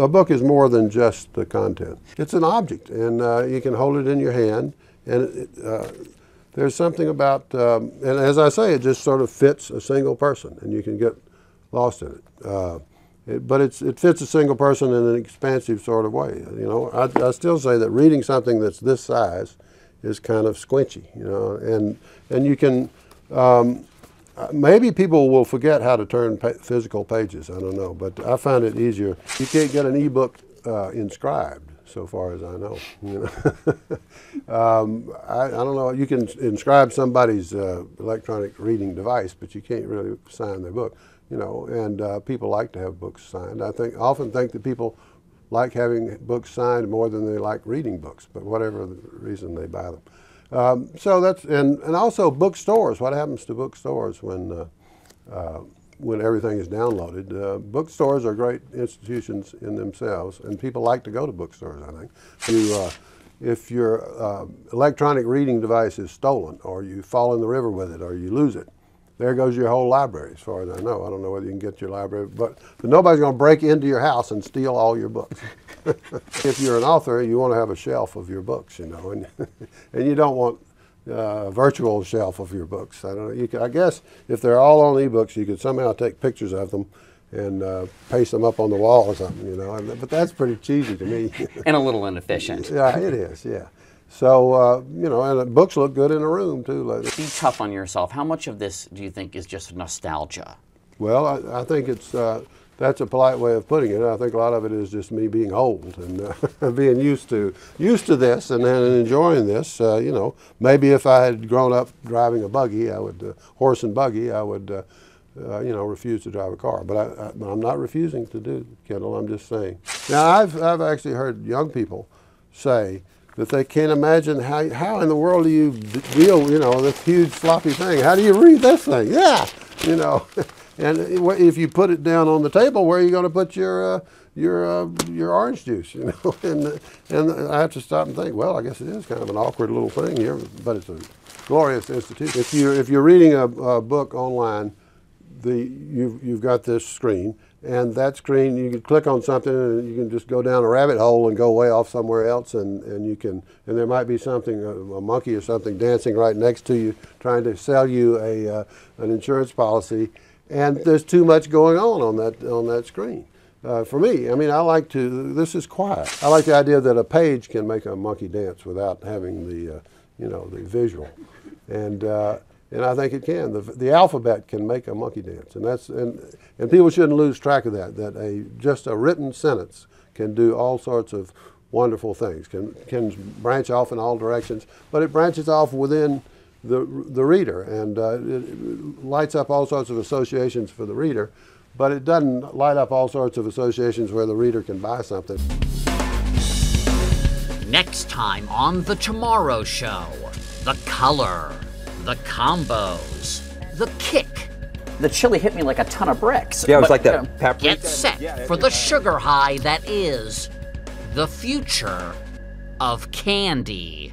a book is more than just the content. It's an object, and you can hold it in your hand, and there's something about, and as I say, it just sort of fits a single person, and you can get lost in it. But it fits a single person in an expansive sort of way. You know, I still say that reading something that's this size is kind of squinchy. You know, and you can. Maybe people will forget how to turn physical pages. I don't know, but I find it easier. You can't get an e-book inscribed, so far as I know. You know? I don't know. You can inscribe somebody's electronic reading device, but you can't really sign their book. You know, and people like to have books signed. I often think that people like having books signed more than they like reading books, but whatever the reason they buy them. So that's, and also bookstores. What happens to bookstores when everything is downloaded? Bookstores are great institutions in themselves, and people like to go to bookstores, I think. If your electronic reading device is stolen, or you fall in the river with it, or you lose it, there goes your whole library, as far as I know. I don't know whether you can get your library, but nobody's going to break into your house and steal all your books. If you're an author, you want to have a shelf of your books, you know, and you don't want a virtual shelf of your books. I don't know. I guess if they're all on ebooks, you could somehow take pictures of them and paste them up on the wall or something, you know. But that's pretty cheesy to me. And a little inefficient. Yeah, it is. Yeah. So, you know, and books look good in a room, too. Be tough on yourself. How much of this do you think is just nostalgia? Well, I think it's, that's a polite way of putting it. I think a lot of it is just me being old and being used to this and then enjoying this. You know, maybe if I had grown up driving a buggy, horse and buggy, I would, you know, refuse to drive a car. But I'm not refusing to do, Kendall, I'm just saying. Now, I've actually heard young people say that they can't imagine how in the world do you deal, you know, this huge floppy thing. How do you read this thing? Yeah, you know. And if you put it down on the table, where are you going to put your orange juice? You know, and I have to stop and think. Well, I guess it is kind of an awkward little thing here, but it's a glorious institution. If you're reading a book online, you've got this screen. And that screen, you can click on something and you can just go down a rabbit hole and go way off somewhere else, and there might be something, a monkey or something dancing right next to you trying to sell you an insurance policy, and there's too much going on that screen. For me, I mean, this is quiet. I like the idea that a page can make a monkey dance without having the, you know, the visual. And I think it can. The alphabet can make a monkey dance, and people shouldn't lose track of that. That just a written sentence can do all sorts of wonderful things. Can branch off in all directions, but it branches off within the reader, and it lights up all sorts of associations for the reader, but it doesn't light up all sorts of associations where the reader can buy something. Next time on The Tomorrow Show, the color, the combos, the kick. The chili hit me like a ton of bricks. Yeah, it was like that paprika. Get set for the sugar high that is the future of candy.